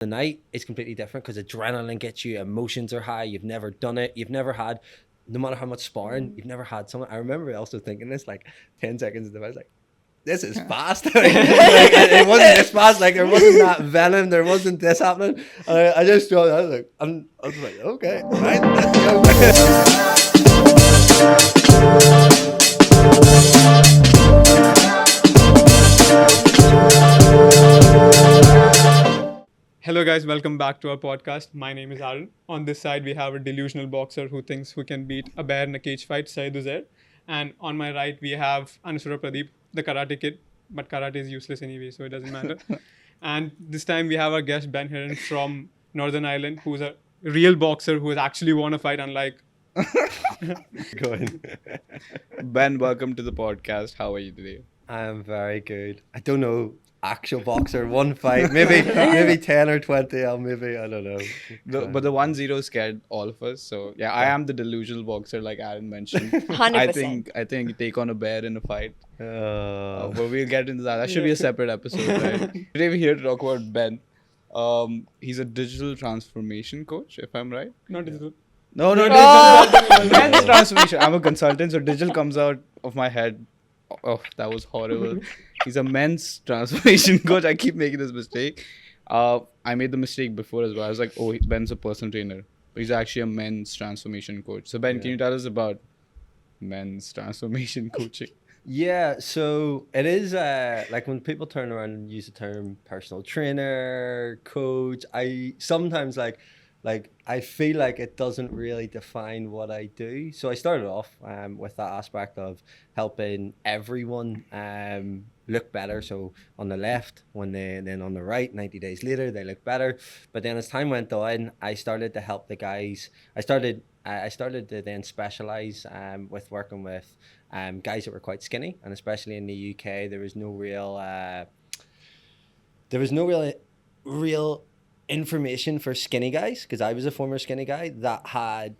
The night is completely different because adrenaline gets you, emotions are high, you've never done it, you've never had, no matter how much sparring, you've never had someone. I remember also thinking this like 10 seconds into it, I was like, this is fast. It wasn't this fast. Like there wasn't that venom. There wasn't this happening. I just thought I was like, okay, right, let's go. Hello guys, welcome back to our podcast. My name is Aaron. On this side, we have a delusional boxer who thinks we can beat a bear in a cage fight, Syed Uzair. And on my right, we have Anusura Pradeep, the karate kid. But karate is useless anyway, so it doesn't matter. And this time we have our guest, Ben Heron from Northern Ireland, who's a real boxer who has actually won a fight, unlike... Go ahead. Ben, welcome to the podcast. How are you today? I'm very good. I don't know. Actual boxer, one fight, maybe 10 or 20. I don't know. But the 1-0 scared all of us. So yeah, I am the delusional boxer, like Aaron mentioned. 100%. I think you take on a bear in a fight. But we'll get into that. That should be a separate episode, right? Today we're here to talk about Ben. He's a digital transformation coach, if I'm right. Not digital. No, Ben's transformation. I'm a consultant, so digital comes out of my head. Oh, that was horrible. He's a men's transformation coach. I keep making this mistake. I made the mistake before as well. I was like, oh, Ben's a personal trainer. But he's actually a men's transformation coach. So, Ben, can you tell us about men's transformation coaching? Yeah, so it is like when people turn around and use the term personal trainer, coach, I sometimes like I feel like it doesn't really define what I do. So I started off with that aspect of helping everyone look better. So on the left, then on the right, 90 days later, they look better. But then as time went on, I started to help the guys. I started to then specialize with working with guys that were quite skinny, and especially in the UK, there was no real information for skinny guys, because I was a former skinny guy that had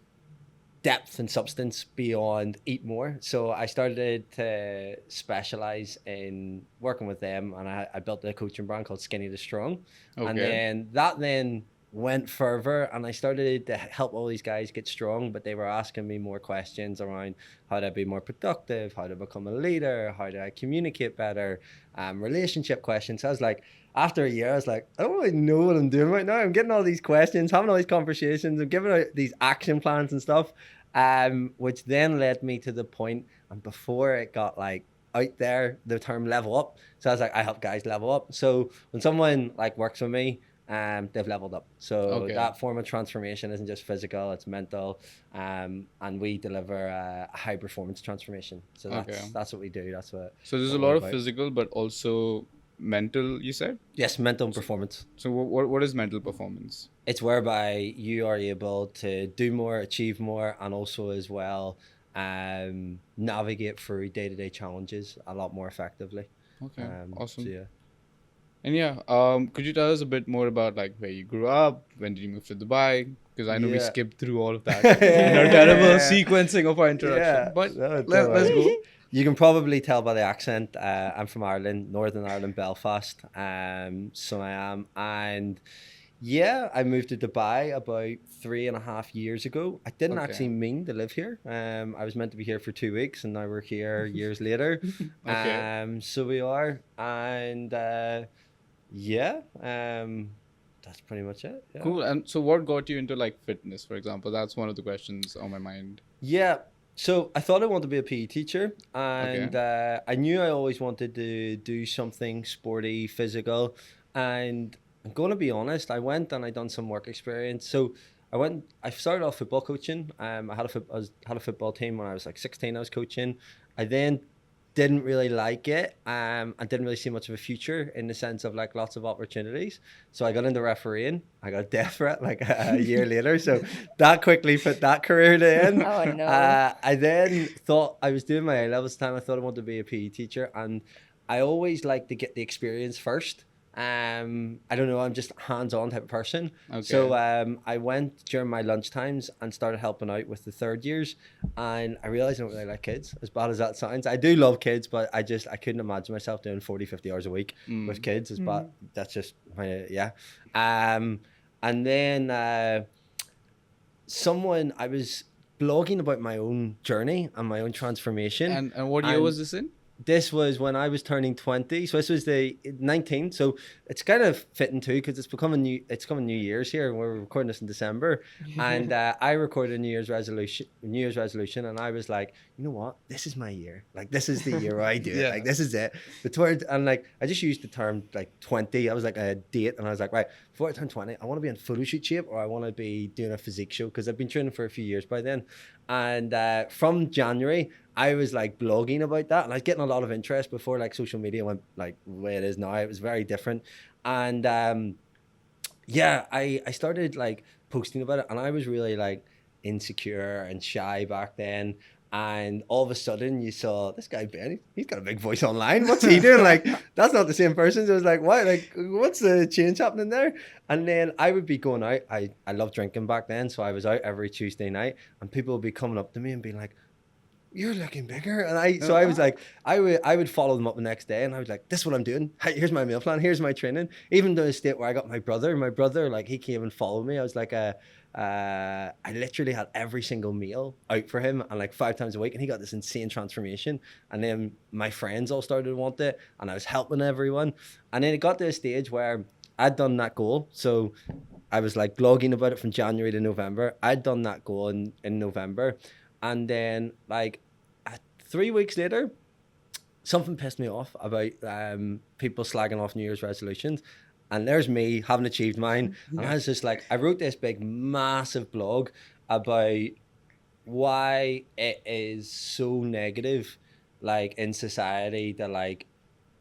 depth and substance beyond eat more. So I started to specialize in working with them, and I built a coaching brand called Skinny to Strong. Okay. And then that went further, and I started to help all these guys get strong, but they were asking me more questions around how to be more productive, how to become a leader, how to communicate better, relationship questions. So I was like, after a year, I was like, I don't really know what I'm doing right now. I'm getting all these questions, having all these conversations, I'm giving out these action plans and stuff, which then led me to the point, and before it got like out there, the term level up. So I was like, I help guys level up. So when someone like works with me, they've leveled up. So that form of transformation isn't just physical, it's mental, and we deliver a high performance transformation. So that's what we do. That's what. So there's a lot of physical, but also mental, you said? Yes, mental and performance. So what is mental performance? It's whereby you are able to do more, achieve more, and also as well navigate through day-to-day challenges a lot more effectively. Okay, awesome. So, yeah. And could you tell us a bit more about like where you grew up? When did you move to Dubai? Because I know we skipped through all of that. Terrible sequencing of our introduction. But let's go. You can probably tell by the accent. I'm from Ireland, Northern Ireland, Belfast. So I am. And yeah, I moved to Dubai about 3.5 years ago. I didn't actually mean to live here. I was meant to be here for 2 weeks, and now we're here years later. So we are. And that's pretty much it. Yeah. Cool. And so what got you into like fitness, for example? That's one of the questions on my mind. Yeah. So I thought I wanted to be a PE teacher, and I knew I always wanted to do something sporty, physical. And I'm going to be honest, I went and I done some work experience. So I started off football coaching. I had a football team when I was like 16. I was coaching. I then didn't really like it. I didn't really see much of a future in the sense of like lots of opportunities. So I got into refereeing. I got a death threat like a year later. So that quickly put that career to end. Oh no. I then thought I was doing my A-levels time. I thought I wanted to be a PE teacher, and I always like to get the experience first. I don't know, I'm just a hands-on type of person. Okay. So I went during my lunchtimes and started helping out with the third years, and I realized I don't really like kids, as bad as that sounds. I do love kids, but I couldn't imagine myself doing 40-50 hours a week with kids, but that's just my, yeah. And then I was blogging about my own journey and my own transformation. And what year was this in? This was when I was turning 20, so this was the 19. So it's kind of fitting too, because it's coming New Year's here, and we're recording this in December. And I recorded a New Year's resolution, and I was like, you know what, this is my year. Like, this is the year where I do it. Like, this is it. And like, I just used the term like 20. I was like a date, and I was like, right, before I turn 20, I want to be in photo shoot shape, or I want to be doing a physique show, because I've been training for a few years by then. And from January, I was like blogging about that, and I was getting a lot of interest before like social media went like the way it is now. It was very different. And I started like posting about it, and I was really like insecure and shy back then. And all of a sudden you saw this guy Ben, he's got a big voice online. What's he doing? Like, that's not the same person. So I was like, what? Like, what's the change happening there? And then I would be going out. I loved drinking back then, so I was out every Tuesday night, and people would be coming up to me and being like, you're looking bigger. And I was like, I would follow them up the next day, and I was like, this is what I'm doing. Here's my meal plan. Here's my training. Even to the state where I got my brother, like, he came and followed me. I was like, I literally had every single meal out for him, and like 5 times a week, and he got this insane transformation. And then my friends all started to want it, and I was helping everyone. And then it got to a stage where I'd done that goal. So I was like blogging about it from January to November. I'd done that goal in November. And then like 3 weeks later, something pissed me off about people slagging off New Year's resolutions. And there's me having achieved mine. And I was just like, I wrote this big, massive blog about why it is so negative, like in society, to like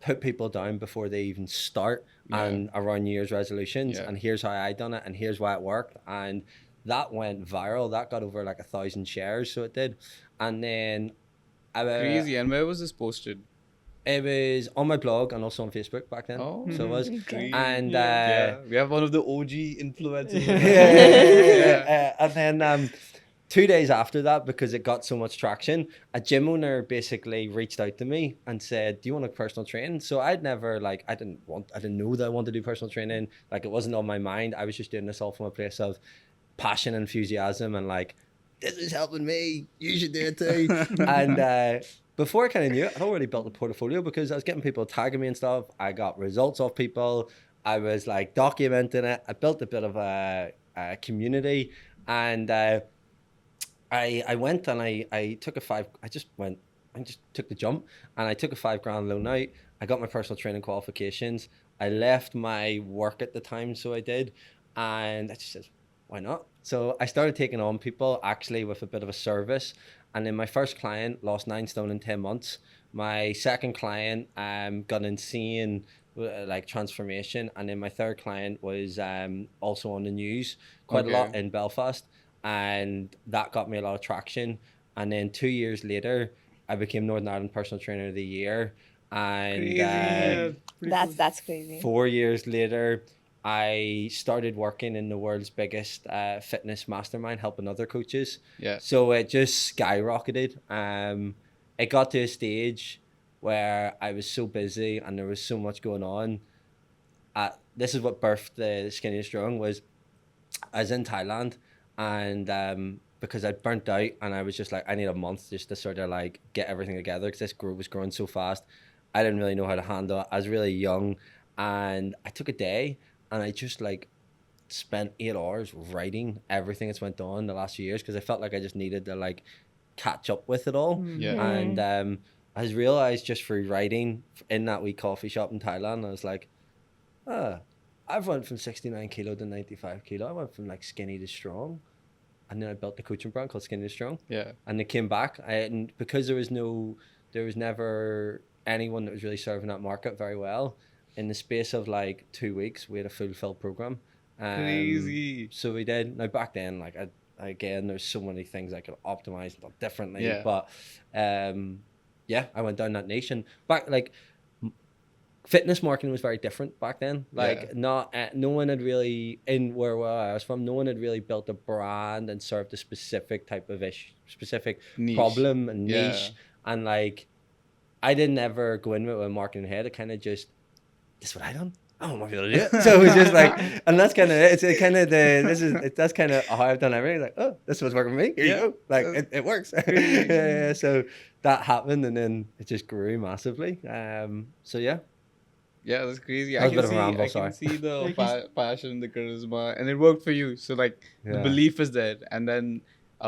put people down before they even start and around New Year's resolutions. And here's how I done it, and here's why it worked. And that went viral. That got over like 1,000 shares, so it did. And then crazy. And where was this posted? It was on my blog and also on Facebook back then. Oh, so it was. great. And we have one of the OG influencers. And then 2 days after that, because it got so much traction, a gym owner basically reached out to me and said, do you want a personal train? So I'd never like, I didn't know that I wanted to do personal training. Like, it wasn't on my mind. I was just doing this all from a place of passion, enthusiasm, and like, this is helping me, you should do it too. And before I kind of knew it, I'd already built a portfolio, because I was getting people tagging me and stuff. I got results off people. I was like documenting it. I built a bit of a community. And I went and I took I just took the jump, and I took a $5,000 loan out. I got my personal training qualifications. I left my work at the time, so I did. And I just said, why not? So I started taking on people actually with a bit of a service. And then my first client lost 9 stone in 10 months. My second client got insane like transformation. And then my third client was also on the news quite a lot in Belfast. And that got me a lot of traction. And then 2 years later, I became Northern Ireland Personal Trainer of the Year. And that's crazy. 4 years later, I started working in the world's biggest fitness mastermind, helping other coaches. So it just skyrocketed. It got to a stage where I was so busy and there was so much going on. This is what birthed the Skinny and Strong. Was I was in Thailand, and because I'd burnt out, and I was just like, I need a month just to sort of like get everything together, because this group was growing so fast. I didn't really know how to handle it. I was really young, and I took a day. And I just like spent 8 hours writing everything that's went on the last few years, because I felt like I just needed to like catch up with it all. And I just realized just through writing in that wee coffee shop in Thailand, I was like, I've went from 69 kilo to 95 kilo. I went from like skinny to strong. And then I built the coaching brand called Skinny to Strong. And it came back. And because there was never anyone that was really serving that market very well. In the space of like 2 weeks, we had a fulfilled program. Crazy. So we did. Now back then, like again, there's so many things I could optimize differently. But I went down that niche. And back like fitness marketing was very different back then. Like Yeah. not no one had really in where I was from. No one had really built a brand and served a specific type of specific Niche. problem and Yeah. niche. And like, I didn't ever go in with a marketing head. I kind of just, this is what I done. I don't want to be able to do it. So it was just like, and that's kind of it. It's kind of that's kind of how I've done everything. Like, oh, this was working for me. Here you go. Like it works. Yeah. So that happened, and then it just grew massively. So yeah. Yeah, that's crazy. That was a bit of a ramble, I sorry. can see the passion, the charisma, and it worked for you. So like the Yeah. belief is there, and then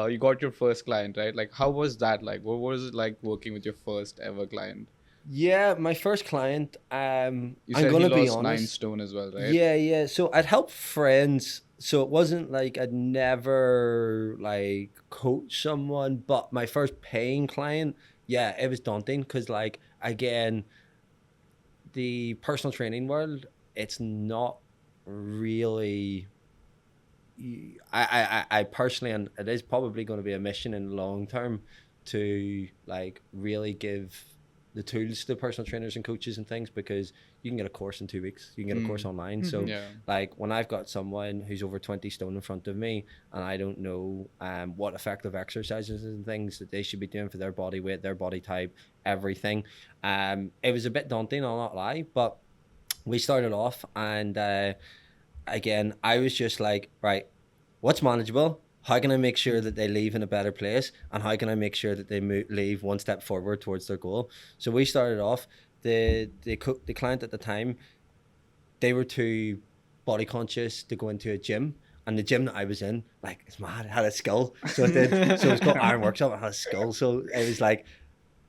you got your first client, right? Like, how was that like? What was it like working with your first ever client? Yeah, my first client. You I'm said gonna he be lost 9 honest. stone as well, right? Yeah. So I'd help friends. So it wasn't like I'd never like coach someone, but my first paying client, yeah, it was daunting because like again, the personal training world, it's not really. I personally, and it is probably going to be a mission in the long term to like really give the tools to personal trainers and coaches and things, because you can get a course in 2 weeks, you can get a course online. So Yeah. like when I've got someone who's over 20 stone in front of me and I don't know what effective exercises and things that they should be doing for their body weight, their body type, everything, it was a bit daunting, I'll not lie, but we started off and again, I was just like, right, what's manageable? How can I make sure that they leave in a better place? And how can I make sure that they leave one step forward towards their goal? So we started off, the client at the time, they were too body conscious to go into a gym. And the gym that I was in, like, it's mad, it had a skull. So it did. So it's called Iron Workshop, it had a skull. So it was like,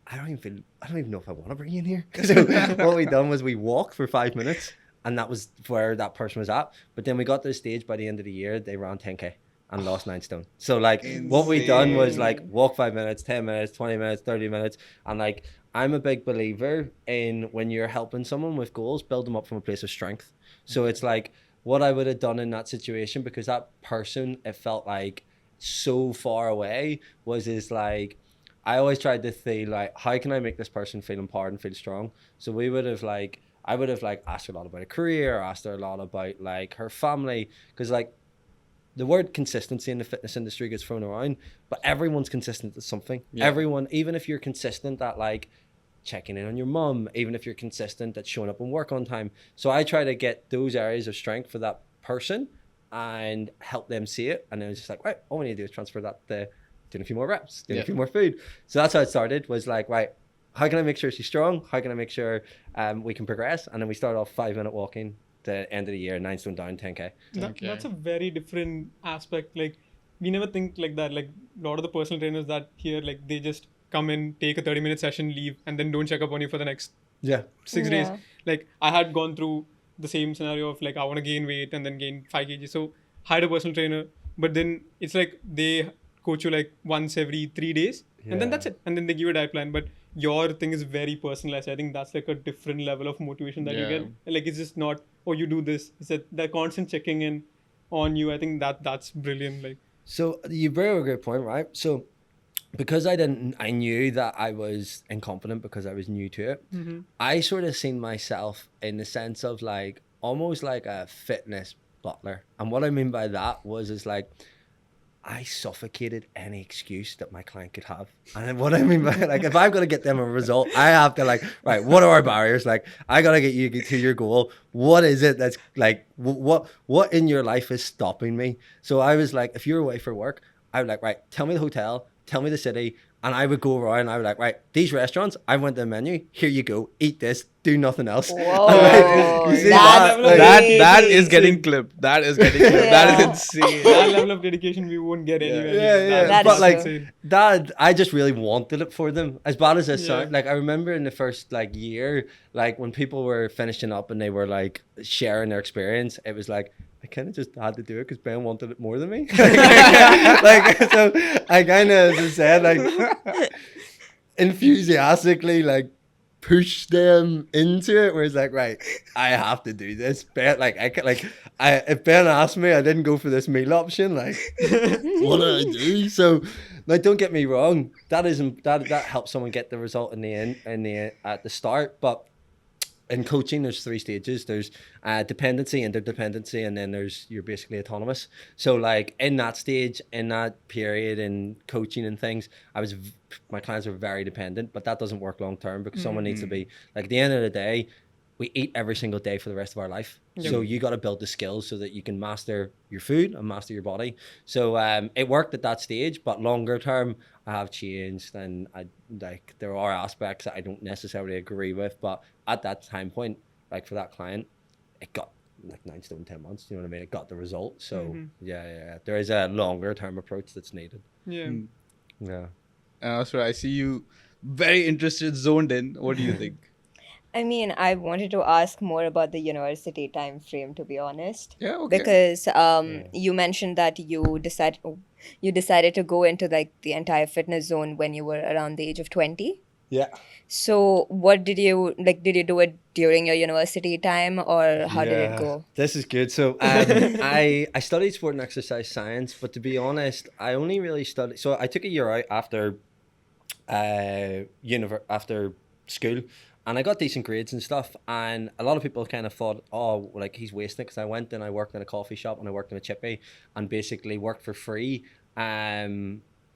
I don't even know if I want to bring you in here. So what we done was we walked for 5 minutes, and that was where that person was at. But then we got to the stage by the end of the year, they ran 10K and lost 9 stone. So like what we done was like walk 5 minutes, 10 minutes, 20 minutes, 30 minutes. And like, I'm a big believer in when you're helping someone with goals, build them up from a place of strength. So it's like what I would have done in that situation, because that person, it felt like so far away, is like, I always tried to think like, how can I make this person feel empowered and feel strong? So we would have like, I would have like asked her a lot about her career, asked her a lot about like her family, because like the word consistency in the fitness industry gets thrown around, but everyone's consistent at something. Yeah. Everyone, even if you're consistent at like checking in on your mum, even if you're consistent at showing up and work on time. So I try to get those areas of strength for that person and help them see it. And then it's just like, right, all we need to do is transfer that to doing a few more reps, doing a few more food. So that's how it started, was like, right, how can I make sure she's strong? How can I make sure we can progress? And then we started off 5-minute walking. The end of the year, 9 stone down, 10K. That's a very different aspect. Like, we never think like that. Like, a lot of the personal trainers that here, like, they just come in, take a 30-minute session, leave, and then don't check up on you for the next 6 days. Like, I had gone through the same scenario of like, I want to gain weight and then gain 5 kg. So, hired a personal trainer, but then it's like they coach you like once every 3 days, and then that's it. And then they give you a diet plan. But your thing is very personalized. I think that's like a different level of motivation that you get. Like, it's just not, oh, you do this. It's that constant checking in on you. I think that's brilliant. Like, so you bring up a great point, right? So because I knew that I was incompetent because I was new to it. I sort of seen myself in the sense of like almost like a fitness butler. And what I mean by that is like, I suffocated any excuse that my client could have. And what I mean by like, if I've got to get them a result, I have to like, right, what are our barriers? Like, I got to get you to your goal. What is it that's like, what in your life is stopping me? So I was like, if you're away for work, I would like, right, tell me the hotel, tell me the city. And I would go around and I would like, right, these restaurants, I went to the menu, here you go, eat this, do nothing else. Whoa, like, that is getting clipped. That is getting clipped. That is insane. that level of dedication we won't get anywhere. Yeah. But like insane. that, I just really wanted it for them. As bad as it sounds, like I remember in the first like year, like when people were finishing up and they were like sharing their experience, it was like, I kind of just had to do it because Ben wanted it more than me. Like, so I kind of, as I said, like enthusiastically, like push them into it. Where it's like, right, I have to do this. Ben, like if Ben asked me, I didn't go for this meal option. Like, what did I do? So, like, don't get me wrong. That helps someone get the result in the end, at the start, but. in coaching, there's 3 stages. There's dependency, interdependency, and then you're basically autonomous. So like in that stage, in that period in coaching and things, my clients are very dependent, but that doesn't work long term because someone needs to be like, at the end of the day, we eat every single day for the rest of our life. So you got to build the skills so that you can master your food and master your body. So it worked at that stage, but longer term, I have changed, and there are aspects that I don't necessarily agree with. But at that time point, like for that client, it got like 9 stone 10 months. You know what I mean? It got the result. So yeah, there is a longer term approach that's needed. Yeah. So I see you very interested, zoned in. What do you think? I mean, I wanted to ask more about the university time frame, to be honest. Yeah, okay. Because you mentioned that you decided to go into like the entire fitness zone when you were around the age of 20. Yeah. So what did you like? Did you do it during your university time, or how did it go? This is good. So I studied sport and exercise science, but to be honest, I only really studied. So I took a year out after after school, and I got decent grades and stuff. And a lot of people kind of thought, oh, like he's wasting it, because I went and I worked in a coffee shop and I worked in a chippy and basically worked for free.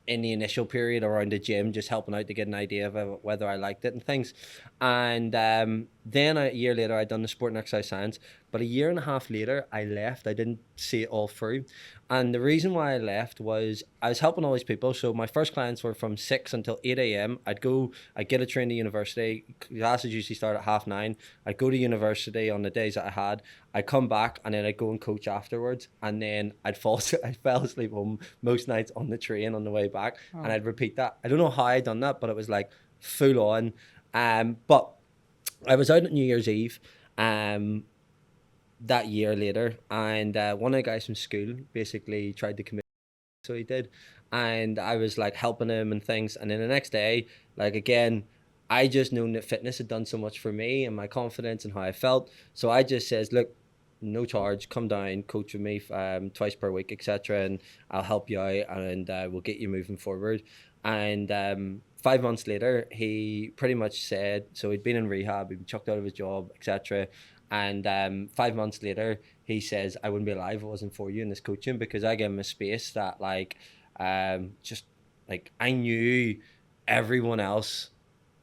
In the initial period around the gym, just helping out to get an idea of whether I liked it and things. And then a year later, I'd done the sport and exercise science. But a year and a half later, I left. I didn't see it all through. And the reason why I left was I was helping all these people. So my first clients were from 6 until 8 a.m. I'd get a train to university. Classes usually start at 9:30. I'd go to university on the days that I had. I'd come back and then I'd go and coach afterwards. And then I fell asleep home most nights on the train on the way back. And I'd repeat that. I don't know how I'd done that, but it was like full on. But I was out at New Year's Eve that year later, and one of the guys from school basically tried to commit, so he did, and I was like helping him and things. And then the next day, like again, I just known that fitness had done so much for me and my confidence and how I felt. So I just says, look, no charge, come down, coach with me twice per week, etc., and I'll help you out, and we'll get you moving forward. And 5 months later, he pretty much said, so he'd been in rehab, he'd been chucked out of his job, etc. And 5 months later, he says, I wouldn't be alive if it wasn't for you in this coaching, because I gave him a space that like, just like I knew everyone else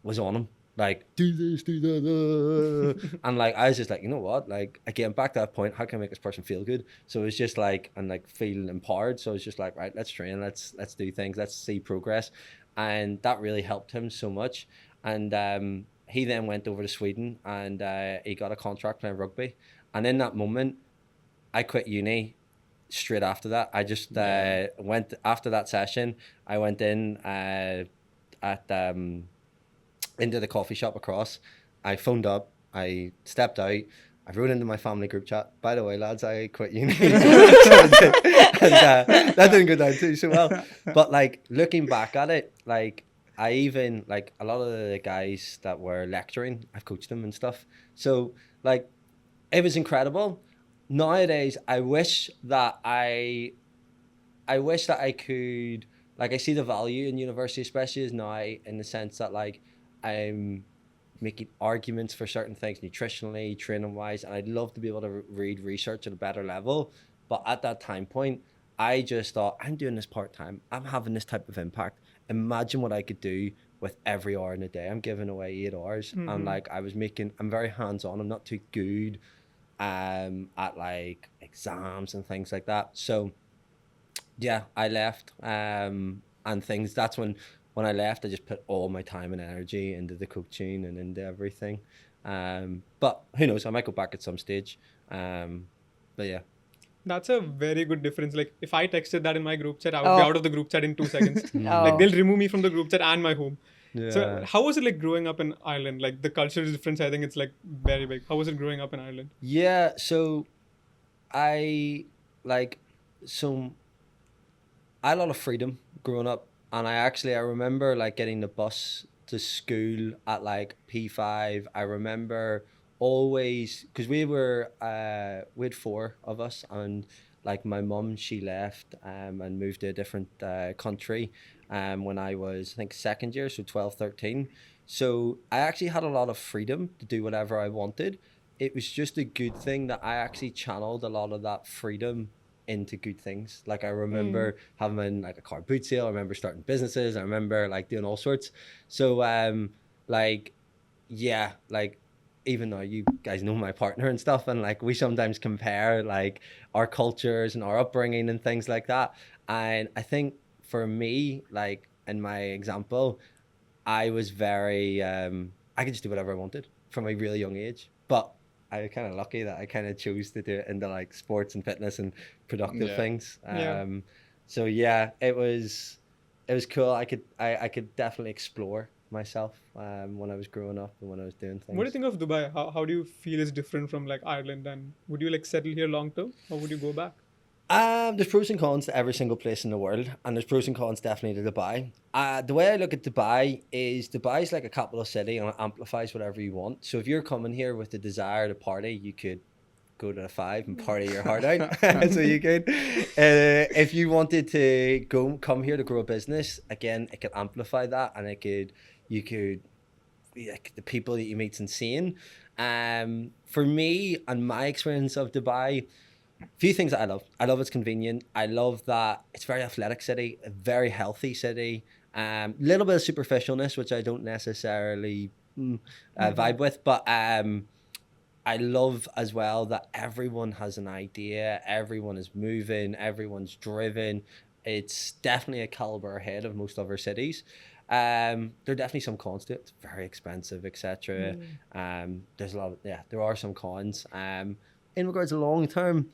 was on him. Like, do this, do that. And like, I was just like, you know what? Like, again, back to that point, how can I make this person feel good? So it was just like, and like feel empowered. So it's just like, right, let's train, let's do things, let's see progress. And that really helped him so much. And he then went over to Sweden and he got a contract playing rugby. And in that moment, I quit uni straight after that. I just went, after that session, I went in into the coffee shop across. I phoned up, I stepped out, I wrote into my family group chat, by the way, lads, I quit uni. And that didn't go down too so well. But like looking back at it, like I even, like a lot of the guys that were lecturing, I've coached them and stuff. So like it was incredible. Nowadays, I wish that I could, like I see the value in university, especially as now, in the sense that like I'm making arguments for certain things nutritionally, training wise, and I'd love to be able to read research at a better level. But at that time point, I just thought, I'm doing this part-time, I'm having this type of impact. Imagine what I could do with every hour in a day. I'm giving away 8 hours. And like I'm very hands-on. I'm not too good at like exams and things like that. So yeah, I left and things. That's when I left, I just put all my time and energy into the coaching and into everything. But who knows? I might go back at some stage. But yeah. That's a very good difference. Like if I texted that in my group chat, I would be out of the group chat in 2 seconds. Like they'll remove me from the group chat and my home. Yeah. So how was it like growing up in Ireland? Like the cultural difference, I think it's like very big. How was it growing up in Ireland? Yeah, so I had a lot of freedom growing up. And I remember like getting the bus to school at like P5. I remember always, because we had 4 of us, and like my mum, she left and moved to a different country when I was, I think, second year, so 12, 13. So I actually had a lot of freedom to do whatever I wanted. It was just a good thing that I actually channeled a lot of that freedom into good things. Like I remember having like a car boot sale. I remember starting businesses. I remember like doing all sorts. So like yeah, like even though you guys know my partner and stuff, and like we sometimes compare like our cultures and our upbringing and things like that. And I think for me, like in my example, I was very I could just do whatever I wanted from a really young age. But I was kind of lucky that I kind of chose to do it into like sports and fitness and productive things. So yeah, it was cool. I could definitely explore myself when I was growing up and when I was doing things. What do you think of Dubai? How do you feel is different from like Ireland? And would you like settle here long term, or would you go back? There's pros and cons to every single place in the world, and there's pros and cons definitely to Dubai. The way I look at Dubai is like a capital city, and it amplifies whatever you want. So if you're coming here with the desire to party, you could go to the 5 and party your heart out. So you could. If you wanted to come here to grow a business, again, it could amplify that, and you could, like, the people that you meet's insane. For me and my experience of Dubai, few things that I love. I love it's convenient. I love that it's a very athletic city, a very healthy city. Little bit of superficialness, which I don't necessarily vibe with, but I love as well that everyone has an idea, everyone is moving, everyone's driven. It's definitely a caliber ahead of most other cities. There are definitely some cons to it. It's very expensive, etc. There's a lot of, there are some cons. In regards to long term,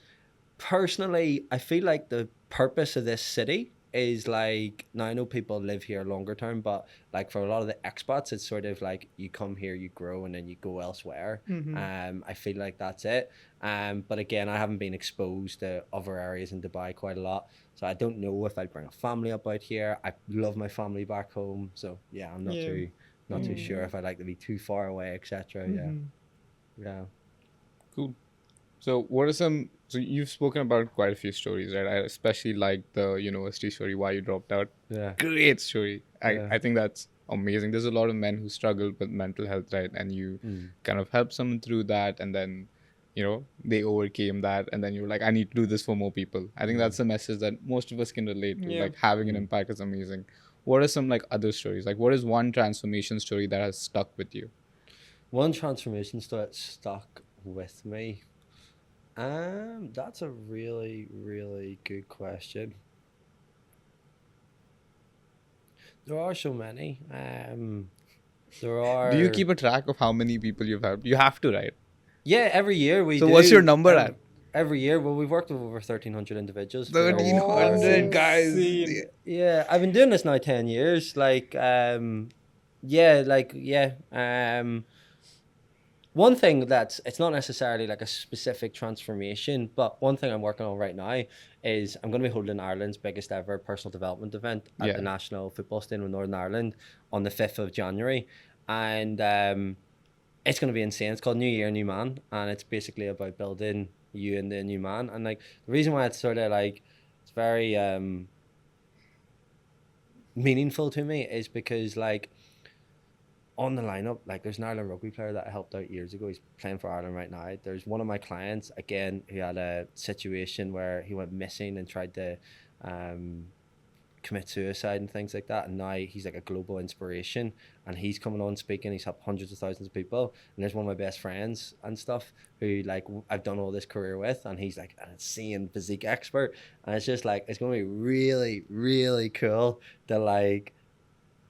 personally, I feel like the purpose of this city is like, now I know people live here longer term, but like for a lot of the expats, it's sort of like you come here, you grow, and then you go elsewhere. I feel like that's it. But again, I haven't been exposed to other areas in Dubai quite a lot, so I don't know if I'd bring a family up out here. I love my family back home, so yeah, I'm not too sure if I'd like to be too far away, etc. Yeah. Cool. So what are some, so you've spoken about quite a few stories, right? I especially like the university story, why you dropped out. Yeah. Great story. I think that's amazing. There's a lot of men who struggle with mental health, right? And you kind of help someone through that, and then, they overcame that, and then you're like, I need to do this for more people. I think that's the message that most of us can relate to. Like, having an impact is amazing. What are some like other stories? Like, what is one transformation story that has stuck with you? One transformation story that stuck with me. That's a really, really good question. There are so many. There are. Do you keep a track of how many people you've helped? You have to, right? Yeah, every year we do. So what's your number at? Every year, well, we've worked with over 1,300 individuals. 1,300 guys. Yeah, I've been doing this now 10 years. One thing it's not necessarily like a specific transformation, but one thing I'm working on right now is I'm going to be holding Ireland's biggest ever personal development event at the National Football Stadium in Northern Ireland on the 5th of January. And it's going to be insane. It's called New Year, New Man. And it's basically about building you into a new man. And like the reason why it's sort of like, it's very meaningful to me is because like, on the lineup, like there's an Ireland rugby player that I helped out years ago. He's playing for Ireland right now. There's one of my clients, again, who had a situation where he went missing and tried to commit suicide and things like that. And now he's like a global inspiration, and he's coming on speaking. He's helped hundreds of thousands of people. And there's one of my best friends and stuff who like I've done all this career with, and he's like an insane physique expert. And it's just like, it's going to be really, really cool to like,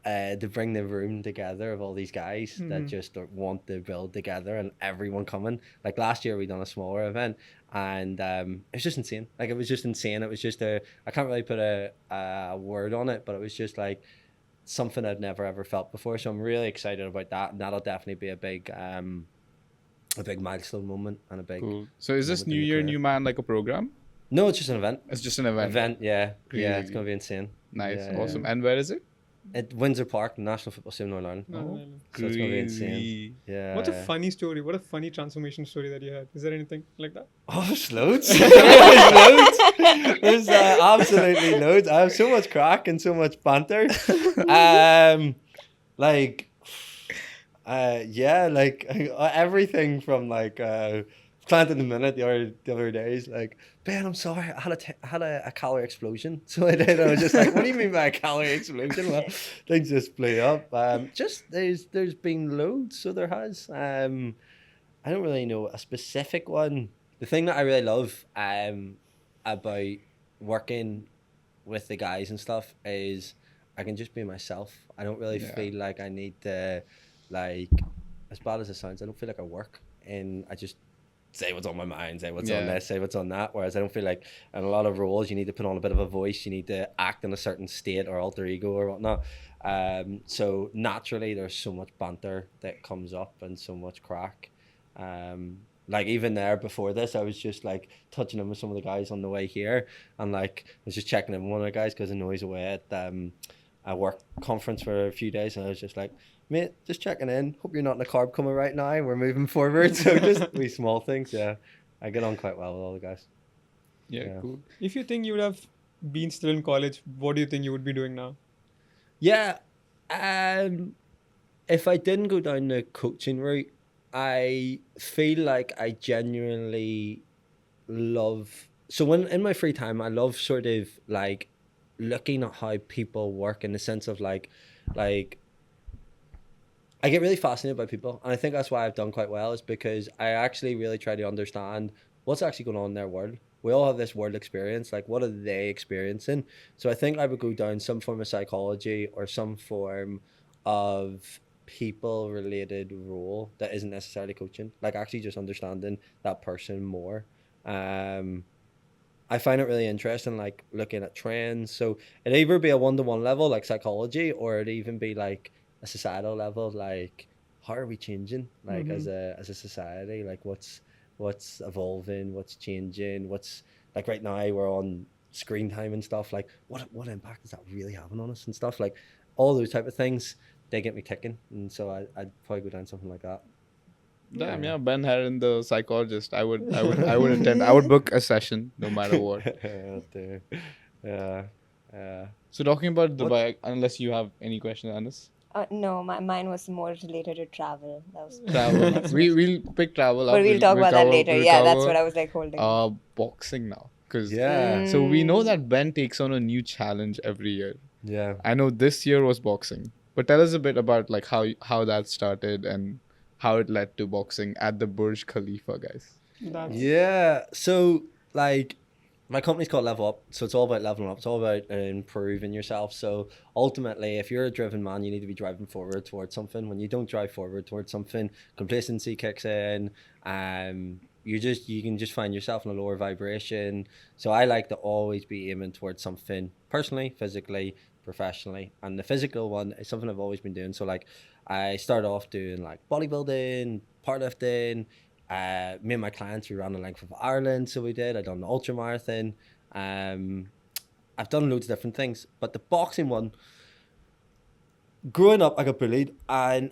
to bring the room together of all these guys that just want to build together, and everyone coming. Like last year we done a smaller event, and it was just insane. Like it was just insane. It was just I can't really put a word on it, but it was just like something I'd never ever felt before. So I'm really excited about that, and that'll definitely be a big milestone moment and a big. Cool. So is this New Year, New Man like a program? No, it's just an event. It's just an event. Yeah. Really? Yeah, it's gonna be insane. Nice, Yeah, awesome. And where is it? At Windsor Park, National Football Stadium, Northern Ireland. So it's gonna be insane. Yeah. What's a funny story? What a funny transformation story that you had? Is there anything like that? Oh, there's loads. There's loads. There's absolutely loads. I have so much crack and so much banter. Like, Yeah, like everything from like client in the minute the other days like, Ben, I'm sorry, I had a calorie explosion. So I did. I was just like, what do you mean by a calorie explosion? Well, things just blew up. Just there's been loads, so there has. I don't really know a specific one. The thing that I really love about working with the guys and stuff is I can just be myself. I don't really Yeah. feel like I need to, like, as bad as it sounds, I don't feel like I work, and I just say what's on my mind, say what's on Yeah. this, say what's on that. Whereas I don't feel like in a lot of roles you need to put on a bit of a voice, you need to act in a certain state or alter ego or whatnot. So naturally there's so much banter that comes up and so much crack. Like even there before this, I was just like touching in with some of the guys on the way here, and like I was just checking in with one of the guys because I know he's away at a work conference for a few days, and I was just like, mate, just checking in. Hope you're not in a carb coma right now. We're moving forward. So just these small things. Yeah, I get on quite well with all the guys. Yeah, Yeah. cool. If you think you would have been still in college, what do you think you would be doing now? Yeah, if I didn't go down the coaching route, I feel like I genuinely love. So when in my free time, I love sort of like looking at how people work in the sense of like I get really fascinated by people, and I think that's why I've done quite well, is because I actually really try to understand what's actually going on in their world. We all have this world experience, like what are they experiencing? So I think I would go down some form of psychology or some form of people related role that isn't necessarily coaching, like actually just understanding that person more. Um, I find it really interesting, like looking at trends. So it'd either be a one-to-one level, like psychology, or it'd even be like a societal level, like how are we changing, like as a society, like what's evolving, what's changing, what's like right now we're on screen time and stuff. Like what impact is that really having on us and stuff? Like all those type of things, they get me ticking, and so I'd probably go down something like that. Damn, yeah, Ben Heron, the psychologist. I would attend. I would book a session no matter what. Dude. Yeah, yeah. So talking about What- Dubai, unless you have any questions, Anis. No, mine was more related to travel. That was Travel. next We'll pick travel up. But we'll talk about that cover- later. we'll Yeah, that's cover, what I was like holding. boxing now, because Yeah, so we know that Ben takes on a new challenge every year. yeah. I know this year was boxing, but tell us a bit about like how that started and how it led to boxing at the Burj Khalifa, guys. That's Yeah. So like my company's called Level Up, so it's all about leveling up. It's all about improving yourself. So ultimately, if you're a driven man, you need to be driving forward towards something. When you don't drive forward towards something, complacency kicks in. You can just find yourself in a lower vibration. So I like to always be aiming towards something personally, physically, professionally, and the physical one is something I've always been doing. So like I started off doing like bodybuilding, powerlifting. Me and my clients, we ran the length of Ireland, so we did. I done the ultra marathon. I've done loads of different things, but the boxing one. Growing up, I got bullied, and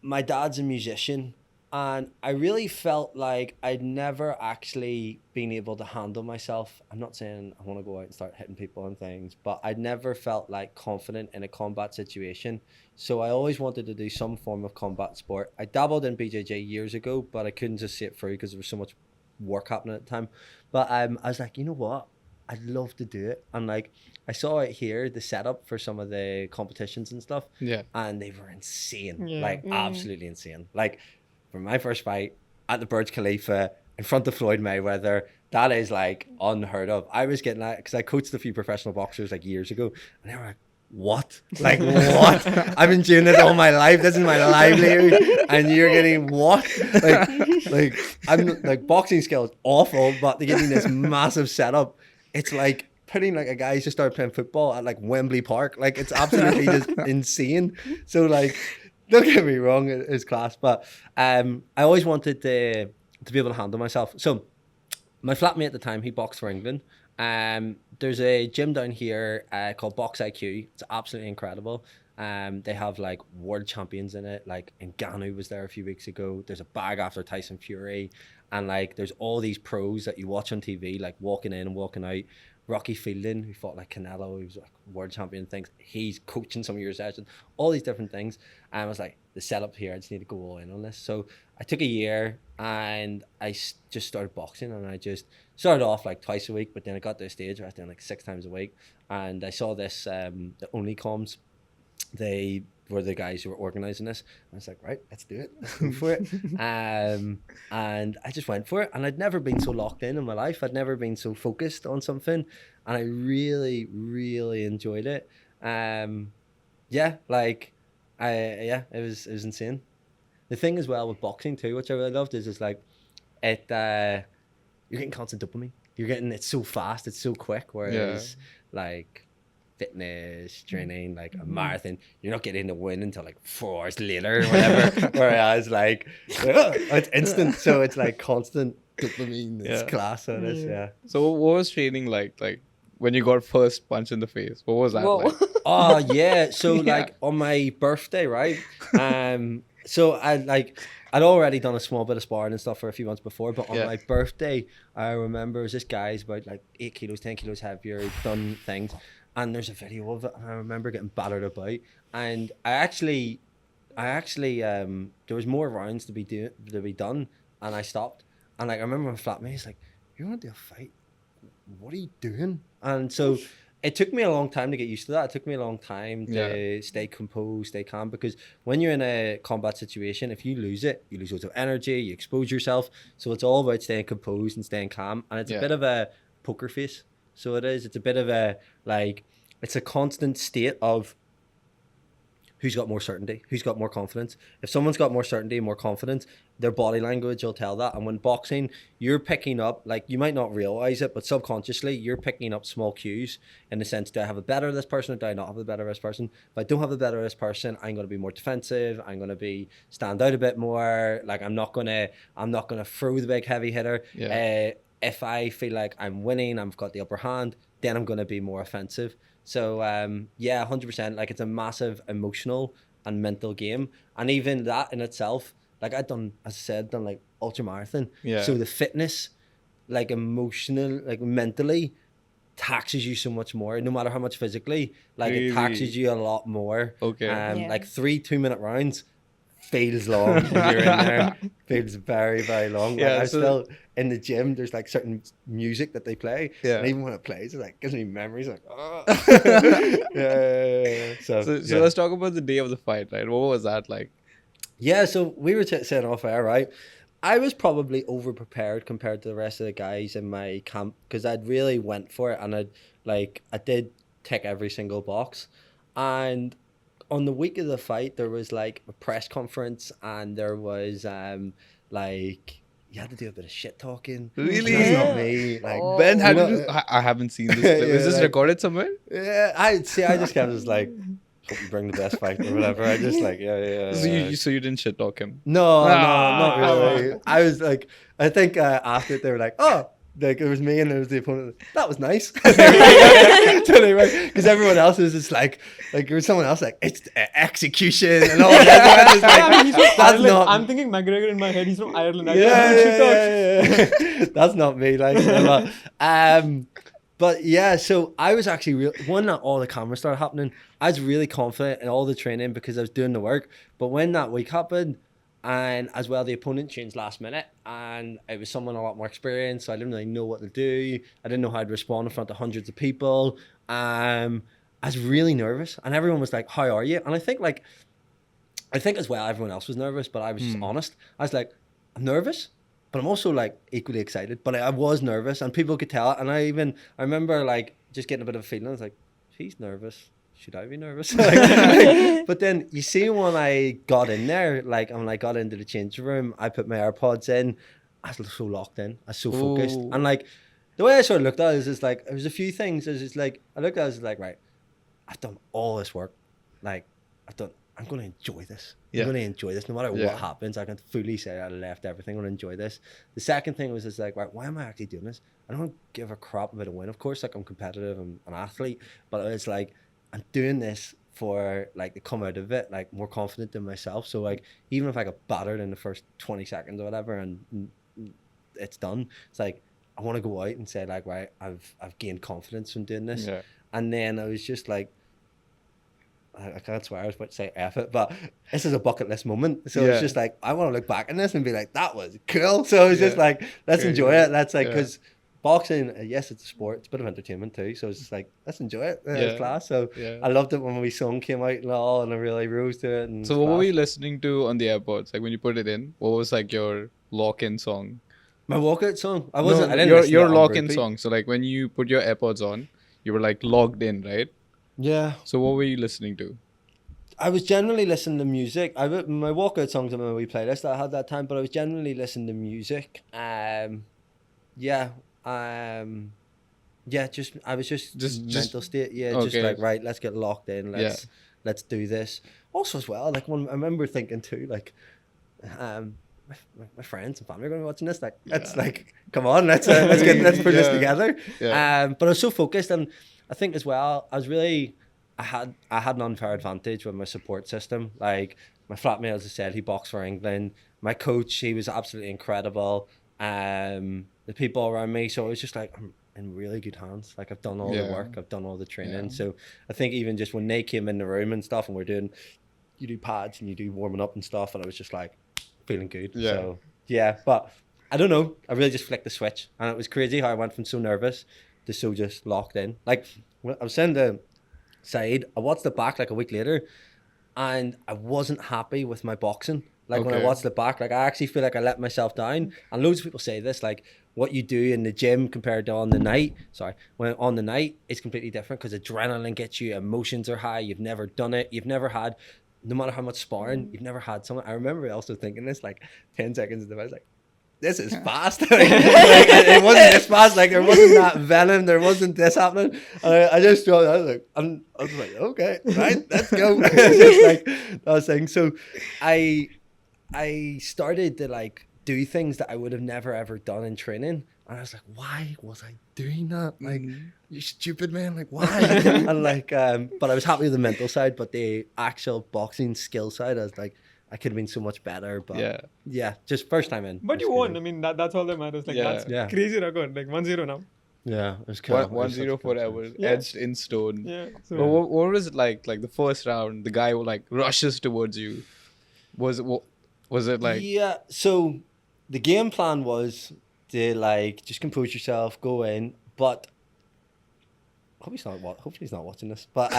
my dad's a musician, and I really felt like I'd never actually been able to handle myself. I'm not saying I want to go out and start hitting people and things, but I'd never felt like confident in a combat situation. So I always wanted to do some form of combat sport. I dabbled in BJJ years ago, but I couldn't just see it through because there was so much work happening at the time. But I was like, you know what? I'd love to do it. And like I saw it here, the setup for some of the competitions and stuff, Yeah. and they were insane. Yeah. Like absolutely insane. Like for my first fight at the Burj Khalifa in front of Floyd Mayweather, that is like unheard of. I was getting that because I coached a few professional boxers like years ago, and they were like, what? Like what? I've been doing this all my life. This is my livelihood, and you're getting what? Like I'm like boxing skill is awful, but they give me this massive setup. It's like putting like a guy who just started playing football at like Wembley Park. Like it's absolutely just insane. So like, don't get me wrong, it's class, but I always wanted to be able to handle myself. So my flatmate at the time, he boxed for England. There's a gym down here called Box IQ. It's absolutely incredible. They have like world champions in it. Like Ngannou was there a few weeks ago. There's a bag after Tyson Fury. And like, there's all these pros that you watch on TV, like walking in and walking out. Rocky Fielding, who fought like Canelo, he was like world champion things. He's coaching some of your sessions, all these different things. And I was like, the setup here, I just need to go all in on this. So I took a year and I just started boxing, and I just started off like twice a week, but then I got to a stage where I was doing like 6 times a week. And I saw this, the Only Coms, they were the guys who were organizing this. I was like, right, let's do it. Let's go for it. And I just went for it. And I'd never been so locked in my life. I'd never been so focused on something. And I really, really enjoyed it. It was insane. The thing as well with boxing too, which I really loved, is like you're getting constant dopamine. It's so fast, it's so quick. Whereas like fitness training, like a marathon, you're not getting the win until like 4 hours later or whatever. Whereas like it's instant, so it's like constant dopamine. It's class. So it is, yeah. So what was training like when you got first punch in the face? What was that like? Oh yeah. So like on my birthday, right? So I'd already done a small bit of sparring and stuff for a few months before, but on my birthday, I remember it was this guy's about like 8 kilos, 10 kilos heavier, he'd done things. And there's a video of it, and I remember getting battered about. And I actually, there was more rounds to be done, and I stopped. And like I remember my flatmate, he's like, "You want to do a fight? What are you doing?" And so it took me a long time to get used to that. It took me a long time to stay composed, stay calm, because when you're in a combat situation, if you lose it, you lose loads of energy, you expose yourself. So it's all about staying composed and staying calm, and it's a bit of a poker face. So it is. It's a bit of a, like, it's a constant state of who's got more certainty, who's got more confidence. If someone's got more certainty, more confidence, their body language will tell that. And when boxing, you're picking up, like, you might not realize it, but subconsciously, you're picking up small cues in the sense, do I have a better of this person, or do I not have a better of this person? If I don't have the better of this person, I'm going to be more defensive. I'm going to stand out a bit more. Like, I'm not going to throw the big heavy hitter. If I feel like I'm winning, I've got the upper hand, then I'm going to be more offensive. So, 100%. Like, it's a massive emotional and mental game. And even that in itself, like, I've done, as I said, done like ultra marathon. Yeah. So the fitness, like emotional, like mentally, taxes you so much more, no matter how much physically. Like, it taxes you a lot more. Okay. Like 3 2-minute rounds feels long when you're in there. Feels very, very long. Like, I'm still in the gym, there's like certain music that they play. Yeah. And even when it plays, it like gives me memories like, oh. So let's talk about the day of the fight, right? What was that like? Yeah, so we were saying off air, right? I was probably over prepared compared to the rest of the guys in my camp, because I'd really went for it, and I did tick every single box. And on the week of the fight, there was like a press conference, and there was like, you had to do a bit of shit talking. Really? That's not me. Like, Ben had to do, I haven't seen this clip. Is this recorded somewhere? Yeah, I just kept just like, hope you bring the best fight or whatever. I just like, So you didn't shit talk him? No, not really. I was like, I think after it, they were like, oh, like it was me and it was the opponent. That was nice. Because everyone else was just like there was someone else like, it's execution and all that. Just like, that's not. I'm thinking McGregor in my head. He's from Ireland. Yeah. That's not me. Like, but yeah. So I was actually when all the cameras started happening, I was really confident in all the training because I was doing the work. But when that week happened, and as well, the opponent changed last minute, and it was someone a lot more experienced, so I didn't really know what to do. I didn't know how to respond in front of hundreds of people. I was really nervous, and everyone was like, "How are you?" And I think as well, everyone else was nervous, but I was just honest. I was like, "I'm nervous, but I'm also like equally excited." But I was nervous, and people could tell it. And I remember like just getting a bit of a feeling. I was like, "He's nervous. Should I be nervous?" But then you see when I got in there, like when I got into the changing room, I put my AirPods in. I was so locked in. I was so focused. And like the way I sort of looked at it is like, there was a few things. It's just like, I looked at it as like, right, I've done all this work. Like I'm going to enjoy this. I'm going to enjoy this. No matter what happens, I can fully say I left everything. I'm going to enjoy this. The second thing was just like, right, why am I actually doing this? I don't give a crap about a win. Of course, like I'm competitive, I'm an athlete, but it's like, I'm doing this for like to come out of it like more confident in myself. So like even if I got battered in the first 20 seconds or whatever, and it's done. It's like I want to go out and say like, right, I've gained confidence from doing this. Yeah. And then I was just like, I can't swear, I was about to say F it, but this is a bucket list moment. So it's just like, I want to look back on this and be like, that was cool. So it's just like, let's enjoy it. That's like, because boxing, yes, it's a sport, it's a bit of entertainment too. So it's just like, let's enjoy it. It's class. So I loved it when my song came out and all, and I really rose to it. And so what were you listening to on the AirPods? Like when you put it in, what was like your lock-in song? My walkout song? I didn't your listen to it on lock-in repeat. song. So like when you put your AirPods on, you were like logged in, right? Yeah. So what were you listening to? I was generally listening to music. My walkout songs on my wee playlist that I had that time, but I was generally listening to music. I was just mental state. Yeah, okay. just like, right, let's get locked in. Let's do this. Also as well, like when I remember thinking too, like, my friends and family are going to be watching this. Like, let's like, come on, let's put this together. Yeah. But I was so focused, and I think as well, I had an unfair advantage with my support system. Like my flatmate, as I said, he boxed for England. My coach, he was absolutely incredible. The people around me, so it was just like, I'm in really good hands. Like I've done all the work, I've done all the training. So I think even just when they came in the room and stuff, and you do pads and you do warming up and stuff, and I was just like feeling good. Yeah. So but I don't know. I really just flicked the switch, and it was crazy how I went from so nervous to so just locked in. Like I was saying to Saeed, I watched it back like a week later, and I wasn't happy with my boxing. Like when I watched it back, like I actually feel like I let myself down. And loads of people say this, like what you do in the gym compared to on the night. When on the night, it's completely different because adrenaline gets you, emotions are high. You've never done it. You've never had, no matter how much sparring, you've never had someone. I remember also thinking this like 10 seconds into it, I was like, this is fast. It wasn't this fast. Like there wasn't that venom. There wasn't this happening. I just thought, I was like, okay, right, let's go. Just like that was saying. So I started to like do things that I would have never ever done in training, and I was like, why was I doing that? Like, you stupid man. Like why? And like, but I was happy with the mental side, but the actual boxing skill side, I was like, I could have been so much better, but just first time in. But you won. I mean, that's all that matters. Like that's crazy record. Like 1-0 now. Yeah, it was cool. 1-0 forever, edged in stone. Yeah. So But what was it like? Like the first round, the guy who like rushes towards you. Was it like? Yeah. So the game plan was to like just compose yourself, go in, but. Hopefully he's not watching this. But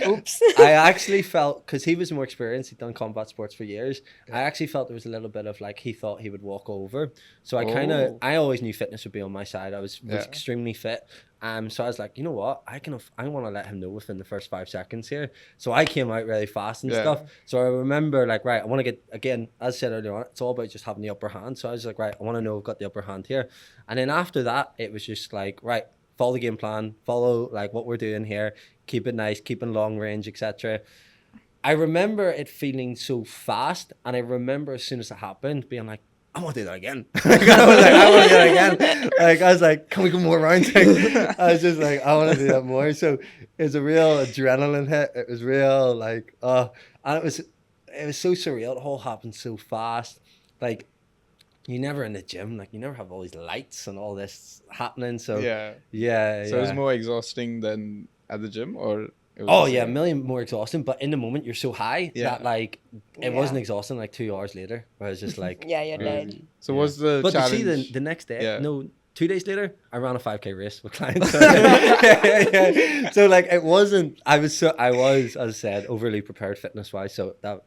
Oops. I actually felt, because he was more experienced, he'd done combat sports for years. I actually felt there was a little bit of like he thought he would walk over. So I always knew fitness would be on my side. I was extremely fit. So I was like, you know what? I want to let him know within the first 5 seconds here. So I came out really fast and stuff. So I remember like, right, I want to get, again, as I said earlier on, it's all about just having the upper hand. So I was like, right, I want to know I've got the upper hand here. And then after that, it was just like, right, follow the game plan, follow like what we're doing here, keep it nice, keep in long range, etc. I remember it feeling so fast, and I remember as soon as it happened being like, I want to do that again. I want to do that again. Like I was like, can we go more rounds? I was just like, I want to do that more. So it was a real adrenaline hit. It was real like, and it was so surreal. It all happened so fast. Like, you never in the gym, like you never have all these lights and all this happening. So So it was more exhausting than at the gym, or? It was a million more exhausting. But in the moment, you're so high that like it wasn't exhausting. Like 2 hours later, where I was just like, you're dead. So what's the but challenge? to see the next day, 2 days later, I ran a 5K race with clients. So, so like it wasn't. I was, as I said, overly prepared fitness wise. So that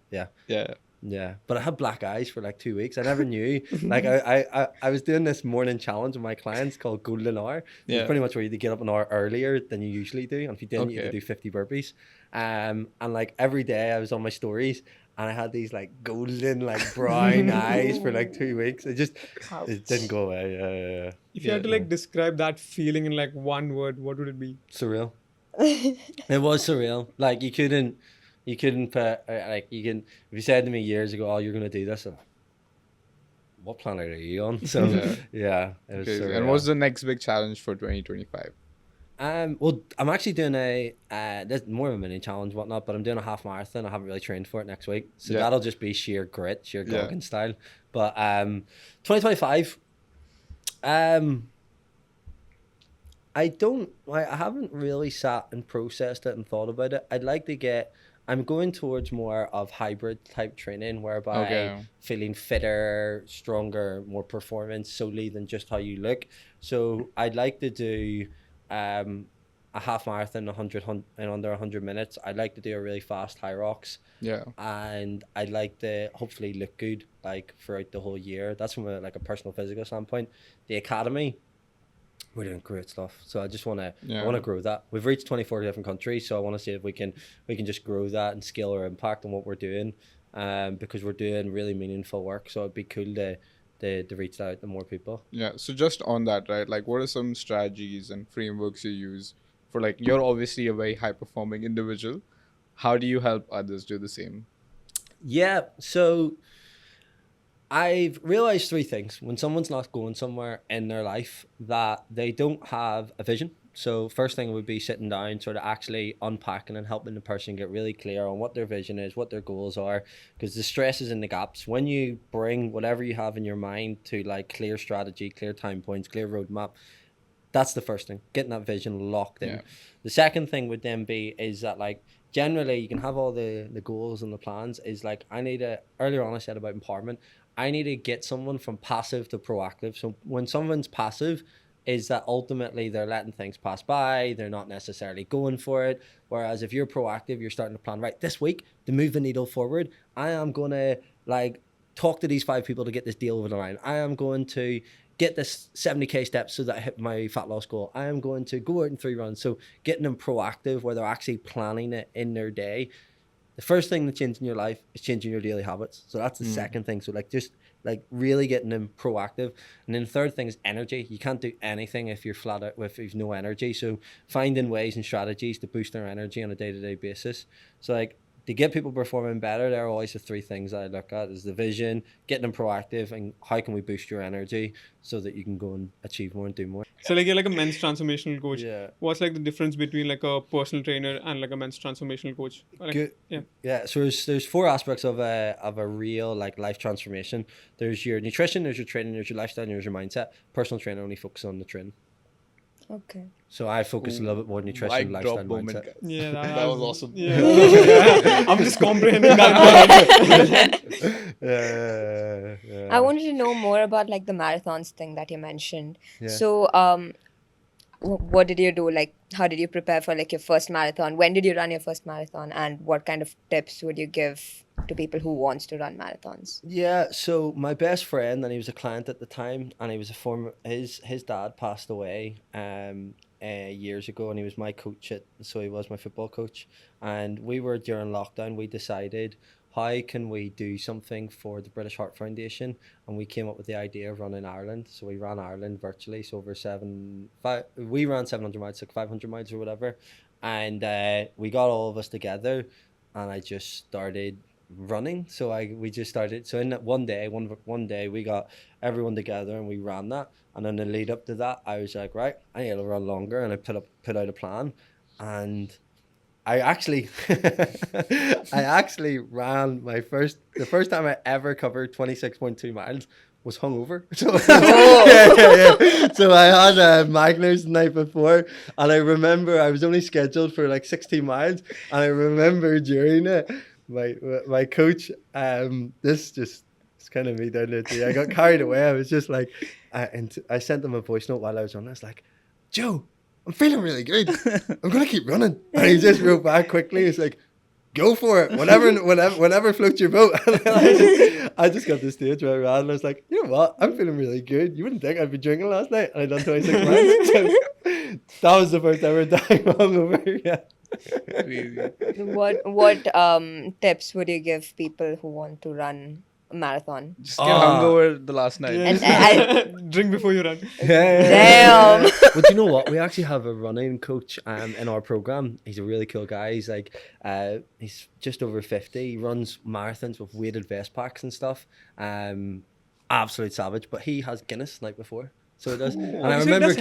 Yeah, but I had black eyes for like 2 weeks. I never knew. Like I was doing this morning challenge with my clients called Golden Hour. It's pretty much where you get up an hour earlier than you usually do, and if you didn't, you had to do 50 burpees. And like every day I was on my stories, and I had these like golden, like brown eyes for like 2 weeks. It didn't go away. If you had to like describe that feeling in like one word, what would it be? Surreal. It was surreal. Like you couldn't put, like you can, if you said to me years ago, oh, you're going to do this, what planet are you on? So it was Crazy. surreal. And what's the next big challenge for 2025? Well, I'm actually doing there's more of a mini challenge, whatnot, but I'm doing a half marathon. I haven't really trained for it next week, so Yeah. that'll just be sheer grit, sheer Yeah. Goggin style. But 2025, I haven't really sat and processed it and thought about it. I'm going towards more of hybrid type training, whereby Okay. feeling fitter, stronger, more performance solely than just how you look. So I'd like to do a half marathon, in under 100 minutes. I'd like to do a really fast high rocks, Yeah. and I'd like to hopefully look good like throughout the whole year. That's from a personal physical standpoint. The academy, we're doing great stuff. So I just want to Yeah. I want to grow that. We've reached 24 different countries, so I want to see if we can just grow that and scale our impact on what we're doing, because we're doing really meaningful work. So it'd be cool to reach that out to more people. Yeah. So just on that, right? Like, what are some strategies and frameworks you use for, like, you're obviously a very high performing individual. How do you help others do the same? Yeah, so I've realized three things. When someone's not going somewhere in their life, that they don't have a vision. So first thing would be sitting down, sort of actually unpacking and helping the person get really clear on what their vision is, what their goals are, because the stress is in the gaps. When you bring whatever you have in your mind to like clear strategy, clear time points, clear roadmap, that's the first thing, getting that vision locked in. Yeah. The second thing would then be is that like generally you can have all the goals and the plans, is like earlier on I said about empowerment, I need to get someone from passive to proactive. So when someone's passive, is that ultimately they're letting things pass by, they're not necessarily going for it. Whereas if you're proactive, you're starting to plan, right, this week to move the needle forward, I am going to like talk to these 5 people to get this deal over the line. I am going to get this 70k steps so that I hit my fat loss goal. I am going to go out in 3 runs. So getting them proactive where they're actually planning it in their day. The first thing that's changing your life is changing your daily habits. So that's the second thing. So like just like really getting them proactive. And then the third thing is energy. You can't do anything if you're flat out, if you've no energy. So finding ways and strategies to boost their energy on a day-to-day basis. So like to get people performing better, there are always the 3 things that I look at: is the vision, getting them proactive, and how can we boost your energy so that you can go and achieve more and do more. So like you're like a men's transformational coach. Yeah. What's like the difference between like a personal trainer and like a men's transformational coach? Like, Good. Yeah. Yeah, so there's 4 aspects of a real like life transformation. There's your nutrition, there's your training, there's your lifestyle, and there's your mindset. Personal trainer only focuses on the training. Okay. So I focus a little bit more nutrition, Mic lifestyle, drop moment, mindset. guys. Yeah, That was awesome. Yeah. I'm just comprehending that. Yeah. I wanted to know more about like the marathons thing that you mentioned. Yeah. So, what did you do? Like, how did you prepare for like your first marathon? When did you run your first marathon? And what kind of tips would you give to people who wants to run marathons? Yeah, so my best friend, and he was a client at the time, and he was a former, his dad passed away years ago, and he was my coach so he was my football coach. And we were during lockdown, we decided, how can we do something for the British Heart Foundation? And we came up with the idea of running Ireland. So we ran Ireland virtually, so we ran 700 miles, like 500 miles or whatever. And we got all of us together, and I just started running. So we just started. So in that one day we got everyone together and we ran that. And then the lead up to that, I was like, right, I need to run longer, and I put out a plan. And I actually ran the first time I ever covered 26.2 miles was hungover. So, yeah. So I had Magners the night before, and I remember I was only scheduled for like 16 miles, and I remember during it, my coach, this just, it's kind of me down there. I got carried away. I was just like, I sent him a voice note while I was on. I was like, Joe, I'm feeling really good. I'm gonna keep running. And he just wrote back quickly. He's like, go for it. Whatever floats your boat. And I just got to the stage where I ran, and I was like, you know what? I'm feeling really good. You wouldn't think I'd be drinking last night, and I done 26 miles. So that was the first ever time hungover. Yeah. What tips would you give people who want to run a marathon? Just get hungover the last night. And Drink before you run. Damn. But you know what? We actually have a running coach in our program. He's a really cool guy. He's like, he's just over 50. He runs marathons with weighted vest packs and stuff. Absolute savage. But he has Guinness the night before. So it does. And Oh, I so it remember,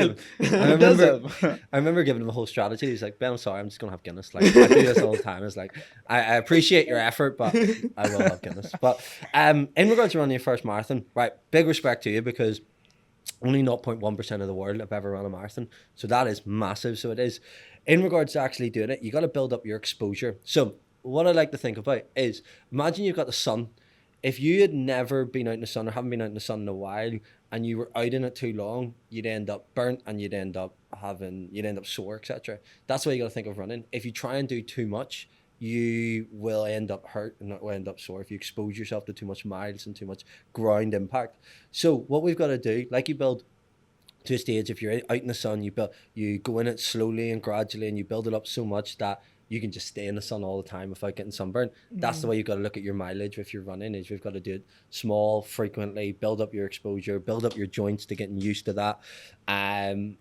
does help. I remember giving him a whole strategy. He's like, Ben, I'm sorry, I'm just gonna have Guinness. Like I do this all the time. It's like I appreciate your effort, but I will have Guinness. But in regards to running your first marathon, right? Big respect to you because only 0.1% of the world have ever run a marathon. So that is massive. So it is. In regards to actually doing it, you got to build up your exposure. So what I like to think about is imagine you've got the sun. If you had never been out in the sun or haven't been out in the sun in a while and you were out in it too long, you'd end up burnt and you'd end up sore, etc. That's why you got to think of running. If you try and do too much, you will end up hurt and not will end up sore if you expose yourself to too much miles and too much ground impact. So what we've got to do, like you build to a stage, if you're out in the sun, you go in it slowly and gradually and you build it up so much that you can just stay in the sun all the time without getting sunburned. That's the way you've got to look at your mileage if you're running, is we've got to do it small, frequently, build up your exposure, build up your joints to getting used to that. And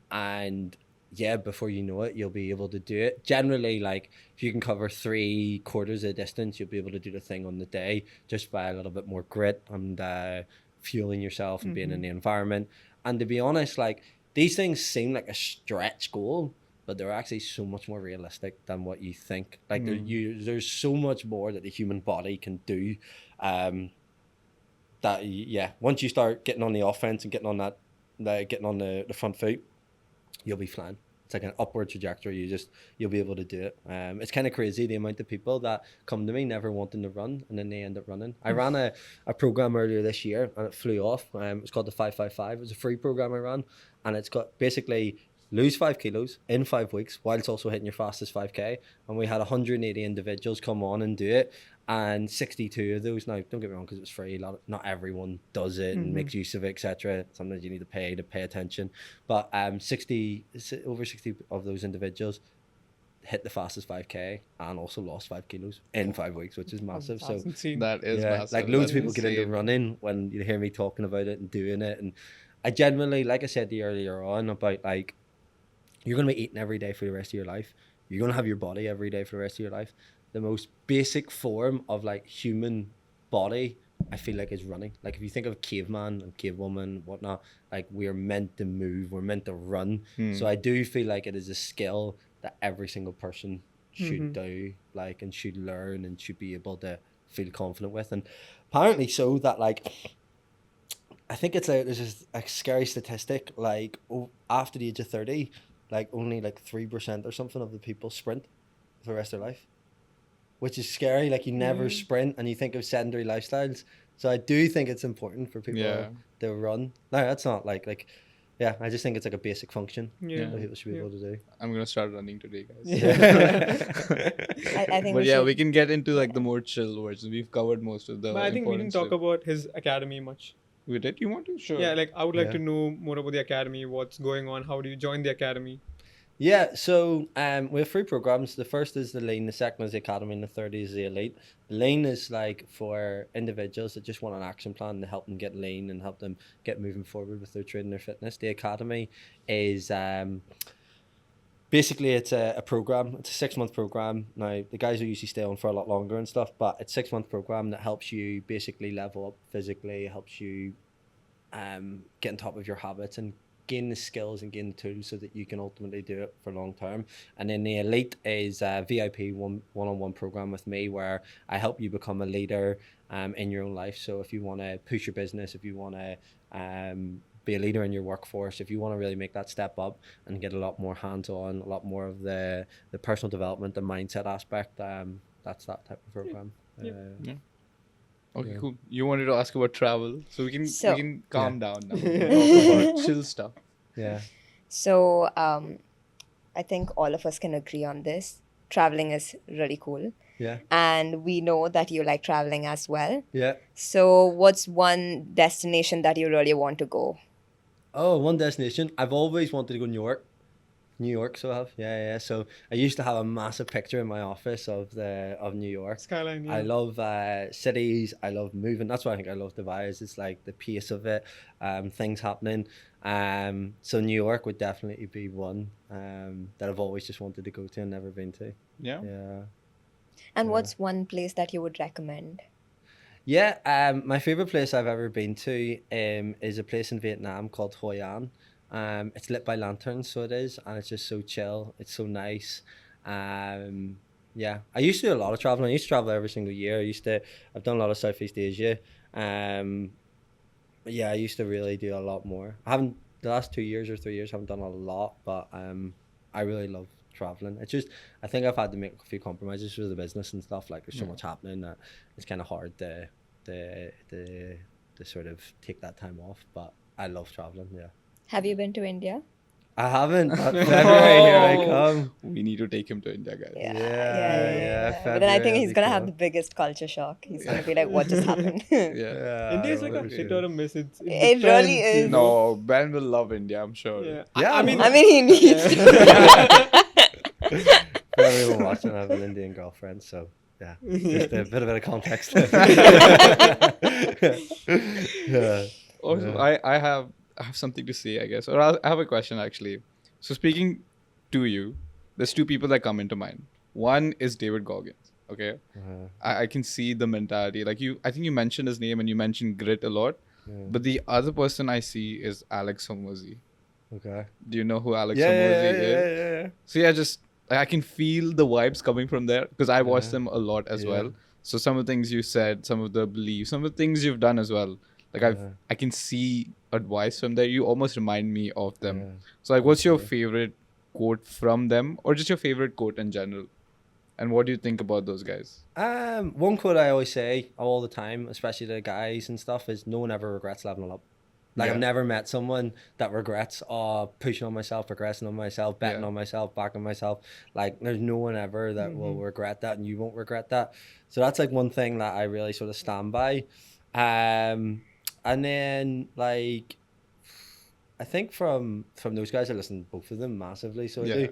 yeah, before you know it, you'll be able to do it. Generally, like if you can cover 3/4 of the distance, you'll be able to do the thing on the day just by a little bit more grit and fueling yourself and being in the environment. And to be honest, like these things seem like a stretch goal, but they're actually so much more realistic than what you think. Like there's so much more that the human body can do. Once you start getting on the offense and getting on the front foot, you'll be flying. It's like an upward trajectory. You'll be able to do it. It's kind of crazy the amount of people that come to me never wanting to run and then they end up running. I ran a program earlier this year and it flew off. It's called the 555. It was a free program I ran, and it's got basically lose 5 kilos in 5 weeks while it's also hitting your fastest 5K. And we had 180 individuals come on and do it. And 62 of those, now don't get me wrong, because it was free, not everyone does it and makes use of it, etc. Sometimes you need to pay attention, but over 60 of those individuals hit the fastest 5K and also lost 5 kilos in 5 weeks, which is massive. So that is massive. like loads of people get into running when you hear me talking about it and doing it. And I genuinely, like I said to you earlier on about, like, you're going to be eating every day for the rest of your life. You're going to have your body every day for the rest of your life. The most basic form of like human body, I feel like, is running. Like if you think of caveman and cavewoman, whatnot, like we're meant to move, we're meant to run. So I do feel like it is a skill that every single person should do, like, and should learn and should be able to feel confident with. And apparently so that, like, I think there's a scary statistic, like after the age of 30, like only like 3% or something of the people sprint for the rest of their life, which is scary. Like you never sprint and you think of sedentary lifestyles. So I do think it's important for people to run. No, that's not like, yeah, I just think it's like a basic function that people should be able to do. I'm going to start running today, guys. I think But yeah, we can get into like the more chill version. We've covered most of the But I think we didn't talk stuff. about his academy much. We did? You want to? Sure. Yeah, like I would like to know more about the academy. What's going on? How do you join the academy? Yeah, so we have 3 programs. The first is the Lean, the second is the Academy, and the third is the Elite. The Lean is like for individuals that just want an action plan to help them get lean and help them get moving forward with their training, their fitness. The Academy is basically it's a program. It's a 6-month program. Now the guys will usually stay on for a lot longer and stuff, but it's a 6-month program that helps you basically level up physically, helps you get on top of your habits and gain the skills and gain the tools so that you can ultimately do it for long term. And then the Elite is a VIP one-on-one program with me where I help you become a leader in your own life. So if you want to push your business, if you want to be a leader in your workforce, if you want to really make that step up and get a lot more hands-on, a lot more of the personal development, the mindset aspect, that's that type of program. Okay, cool. You wanted to ask about travel, so we can calm down now. Yeah. Talk about chill stuff. Yeah. So I think all of us can agree on this. Traveling is really cool. Yeah. And we know that you like traveling as well. Yeah. So what's one destination that you really want to go? Oh, one destination. I've always wanted to go to New York, so I have. Yeah. So I used to have a massive picture in my office of New York. Skyline. Yeah. I love cities. I love moving. That's why I think I love Dubai. Is it's like the pace of it, things happening. So New York would definitely be one that I've always just wanted to go to and never been to. Yeah. Yeah. And what's one place that you would recommend? Yeah, my favorite place I've ever been to is a place in Vietnam called Hoi An. It's lit by lanterns, so it is, and it's just so chill. It's so nice. Um, yeah, I used to do a lot of traveling. I used to travel every single year. I've done a lot of Southeast Asia. Um, but yeah, I used to really do a lot more. I haven't the last 2 years or 3 years haven't done a lot, but I really love traveling. It's just I think I've had to make a few compromises with the business and stuff. Like there's so much happening that it's kind of hard to sort of take that time off. But I love traveling. Yeah, Have you been to India? I haven't. But February, here I come. We need to take him to India, guys. Yeah, But then I think February he's will be gonna have cool. the biggest culture shock. He's gonna be like, "What just happened?" Yeah. India is like I a love hit it. or a miss. It really depends, you is. know. No, Ben will love India, I'm sure. Yeah. Yeah, I mean, I mean, he needs to. For everyone watching, I have an Indian girlfriend, so yeah, just a bit of context. Yeah. Also, Yeah. I have something to say, I guess. Or I have a question, actually. So speaking to you, there's two people that come into mind. One is David Goggins, okay? I can see the mentality. Like I think you mentioned his name and you mentioned grit a lot. But the other person I see is Alex Hormozi. Okay. Do you know who Alex Yeah, Hormozi yeah, is? yeah. So yeah, just I can feel the vibes coming from there because I watched Yeah. them a lot as Yeah. well. So some of the things you said, some of the beliefs, some of the things you've done as well. Like Yeah. I can see advice from there. You almost remind me of them. Yeah. So like, what's your Okay. favorite quote from them, or just your favorite quote in general? And what do you think about those guys? One quote I always say all the time, especially to guys and stuff, is no one ever regrets leveling up. Like Yeah. I've never met someone that regrets pushing on myself, progressing on myself, betting Yeah. on myself, backing myself. Like there's no one ever that will regret that, and you won't regret that. So that's like one thing that I really sort of stand by. And then like I think from those guys, I listen to both of them massively. So I do.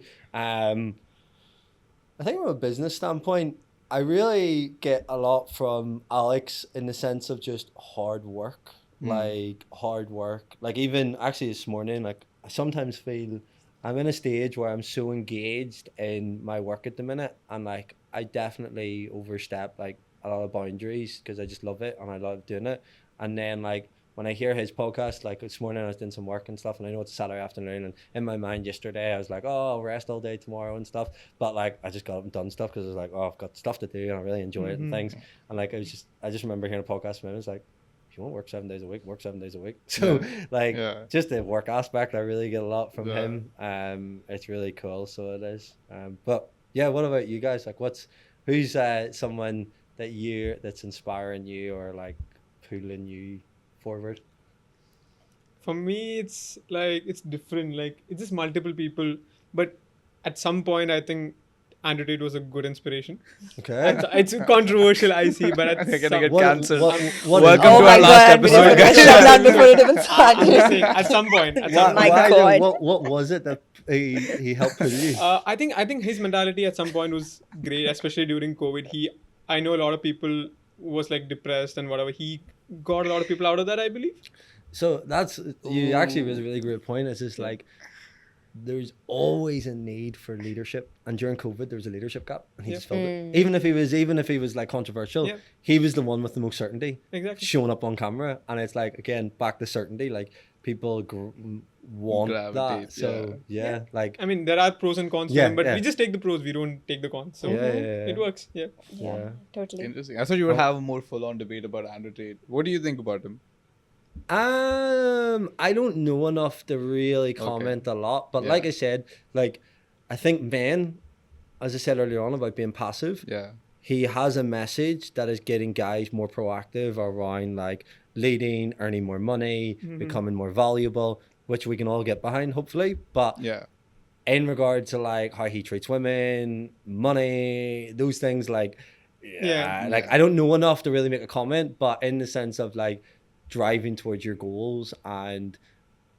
I think from a business standpoint, I really get a lot from Alex in the sense of just hard work. Like even actually this morning, like I sometimes feel I'm in a stage where I'm so engaged in my work at the minute, and like I definitely overstep like a lot of boundaries because I just love it and I love doing it. And then like when I hear his podcast, like this morning I was doing some work and stuff, and I know it's a Saturday afternoon, and in my mind yesterday I was like, oh, I'll rest all day tomorrow and stuff. But like I just got up and done stuff because I was like, oh, I've got stuff to do and I really enjoy it and things. And like I just remember hearing a podcast from him. It was like, if you want to work 7 days a week, work 7 days a week. So like just the work aspect, I really get a lot from him. It's really cool. So it is. But yeah, what about you guys? Like who's someone that's inspiring you or like pulling you forward? For me, it's like it's different. Like it's just multiple people, but at some point, I think Andrew Tate was a good inspiration. Okay. It's controversial, I see, but at They're gonna some, get What- cancelled. what- Welcome Oh to my our last God, we episode, should guys. have done before it even I'm just started. saying, at some point. My God. What was it that he helped pull you? I think his mentality at some point was great, especially during COVID. I know a lot of people was like depressed and whatever. He got a lot of people out of that, I believe. So you actually was a really great point. It's just like there's always a need for leadership, and during COVID there was a leadership gap, and he just filled it. Even if he was like controversial, he was the one with the most certainty, Exactly. showing up on camera, and it's like again back to certainty. Like people want Gravitate, that. So yeah, like I mean, there are pros and cons to Yeah, them, but yeah. we just take the pros. We don't take the cons. So Yeah. it works. Yeah. Yeah. Totally. Interesting. I thought you would have a more full-on debate about Andrew Tate. What do you think about him? I don't know enough to really comment a lot, but like I said, like I think Ben, as I said earlier on about being passive, Yeah. he has a message that is getting guys more proactive around like leading, earning more money, becoming more valuable, which we can all get behind, hopefully. But Yeah. in regard to like how he treats women, money, those things, like I don't know enough to really make a comment, but in the sense of like driving towards your goals and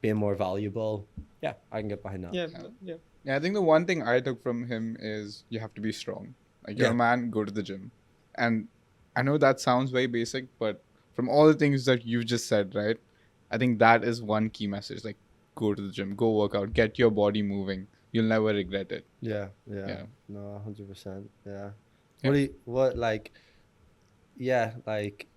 being more valuable, yeah, I can get behind that. Yeah. Yeah, I think the one thing I took from him is you have to be strong. Like you're a man, go to the gym. And I know that sounds very basic, but from all the things that you've just said, right? I think that is one key message. Like go to the gym, go work out, get your body moving. You'll never regret it. Yeah. Yeah. No, 100%. Yeah. Yeah. Like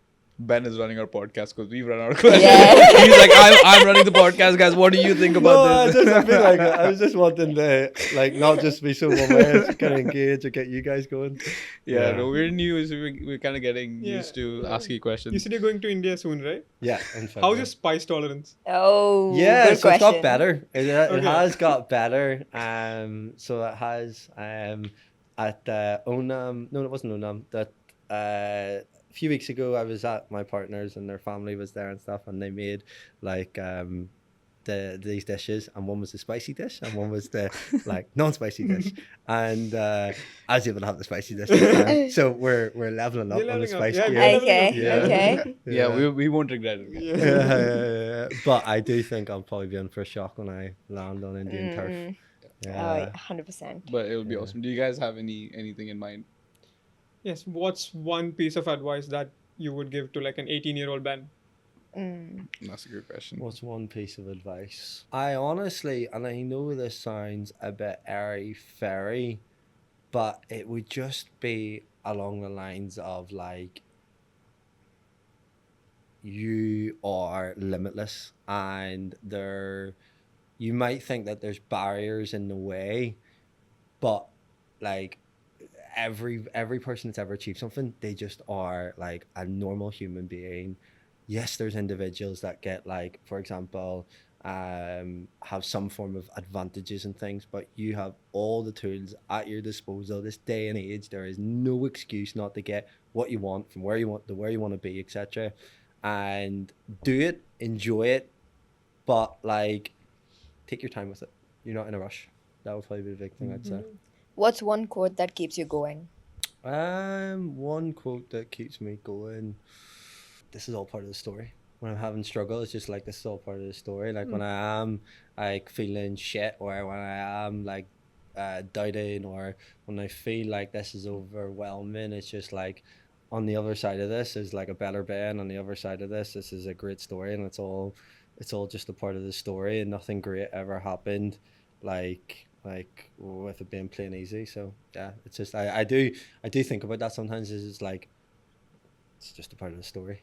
Ben is running our podcast because we've run our questions. Yeah. He's like, I'm running the podcast, guys. What do you think about this? I feel like I was just wanting to like not just be so one way, just kind of engage or get you guys going. Yeah, no, we're new, so we're kind of getting Yeah. used to asking questions. You said you're going to India soon, right? Yeah. In fact, How's your spice tolerance? Oh, yeah, good so question. it's got better. It Okay. has got better. So it has at Onam. No, it wasn't Onam. That a few weeks ago, I was at my partner's and their family was there and stuff, and they made like these dishes, and one was the spicy dish, and one was the like non-spicy dish, and I was able to have the spicy dish this time. So we're leveling up You're on the leveling up. spice Yeah, gear. yeah. Okay, Yeah. okay. Yeah, we won't regret it. Yeah. But I do think I'll probably be in for a shock when I land on Indian turf. Mm. Yeah. 100%. But it will be Yeah. awesome. Do you guys have anything in mind? Yes. What's one piece of advice that you would give to like an 18-year-old Ben? Mm. That's a good question. What's one piece of advice? I honestly, and I know this sounds a bit airy-fairy, but it would just be along the lines of like, you are limitless, and you might think that there's barriers in the way, but like every person that's ever achieved something, they just are like a normal human being. Yes, there's individuals that get like, for example, have some form of advantages and things, but you have all the tools at your disposal. This day and age, there is no excuse not to get what you want from where you want to where you want to be, etc. And do it, enjoy it, but like take your time with it. You're not in a rush. That would probably be the big thing I'd say. What's one quote that keeps you going? One quote that keeps me going. This is all part of the story. When I'm having struggle, it's just like this is all part of the story. Like when I am like feeling shit, or when I am like doubting, or when I feel like this is overwhelming, it's just like on the other side of this is like a better Ben. On the other side of this is a great story, and it's all just a part of the story, and nothing great ever happened like with it being plain easy. So yeah, it's just I do think about that sometimes. It's like it's just a part of the story.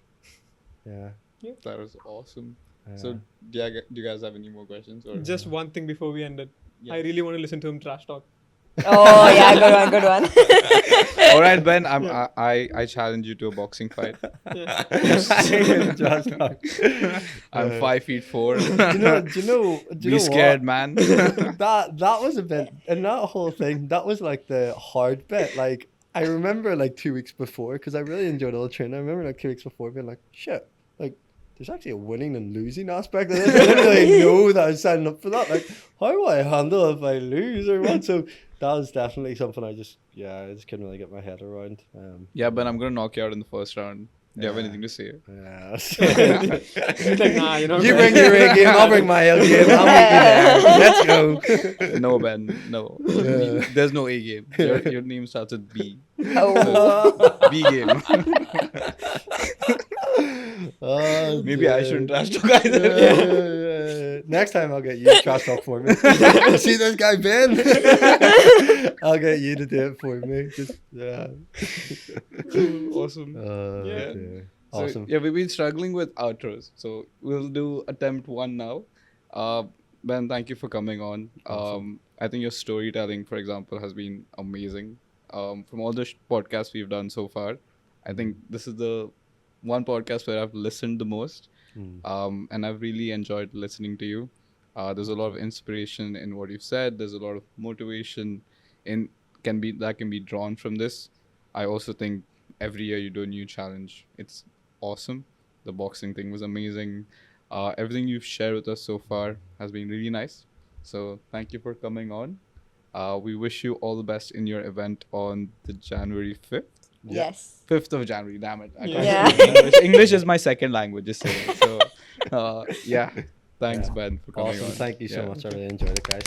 Yeah. That was awesome. So, do you guys have any more questions? Or Just one thing before we end it. Yeah. I really want to listen to him trash talk. Oh, yeah, good one. all right, Ben, I challenge you to a boxing fight. Yeah. I'm 5'4". Do you know Be scared, what? man. That was a bit, and that whole thing, that was like the hard bit. Like I remember like 2 weeks before, because I really enjoyed all the training. I remember like 2 weeks before being like, shit, like there's actually a winning and losing aspect of this. I didn't really know that I was signing up for that. Like, how do I handle if I lose or what? So that was definitely something I just couldn't really get my head around. Yeah, Ben, I'm gonna knock you out in the first round. Do you have anything to say? Yeah. He's like, nah, you know. You bring your A game, I'll bring my L game. I'll meet you there. Let's go. No, Ben, no. Yeah. There's no A game. Your name starts with B. Oh. B game. Oh, Maybe I dear. shouldn't trash talk either. Yeah. Next time I'll get you to trash talk for me. See this guy Ben? I'll get you to do it for me. Just Awesome. Yeah. dear. So, Awesome. yeah, we've been struggling with outros, so we'll do attempt one now. Ben, thank you for coming on. Awesome. I think your storytelling, for example, has been amazing. From all the podcasts we've done so far, I think this is the one podcast where I've listened the most, and I've really enjoyed listening to you. There's a lot of inspiration in what you've said. There's a lot of motivation can be drawn from this. I also think every year you do a new challenge. It's awesome. The boxing thing was amazing. Everything you've shared with us so far has been really nice. So thank you for coming on. We wish you all the best in your event on the January 5th. Yes. 5th of January, damn it. I can't Yeah. speak English. English is my second language, just saying. So, yeah. Thanks, Yeah. Ben, for coming Awesome. on. Thank you so Yeah. much. I really enjoyed it, guys.